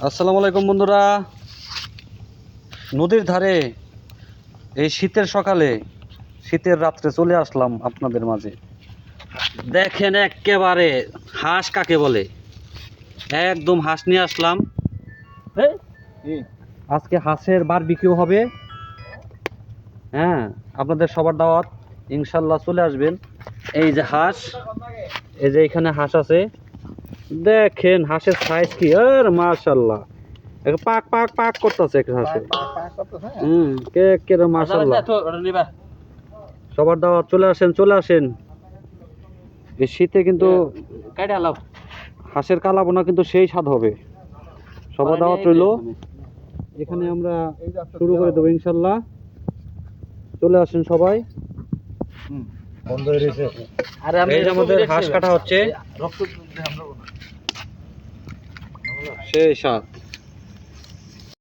আসসালামু আলাইকুম বন্ধুরা, নদীর ধারে এই শীতের সকালে শীতের রাত্রে চলে আসলাম আপনাদের মাঝে। দেখেন একেবারে হাঁস কাকে বলে, একদম হাঁস নিয়ে আসলাম। আজকে হাঁসের বারবিকিউ হবে। হ্যাঁ, আপনাদের সবার দাওয়াত, ইনশাল্লাহ চলে আসবেন। এই যে হাঁস, এই যে এখানে হাঁস আছে, দেখেন হাঁসের সাইজ কি, আর মাশাআল্লাহ পাক পাক পাক করতেছে হাঁসে। কে কে মাশাআল্লাহ, সবার দাওয়াত, চলে আসেন চলে আসেন। এই শীতে কিন্তু হাঁসের কালাবোনা কিন্তু সেই স্বাদ হবে। সবার দাওয়াত রইল। এখানে আমরা শুরু করে দেবো ইনশাল্লাহ, চলে আসেন সবাই। এই যে আমাদের হাঁস কাটা হচ্ছে, সেই স্বাদ।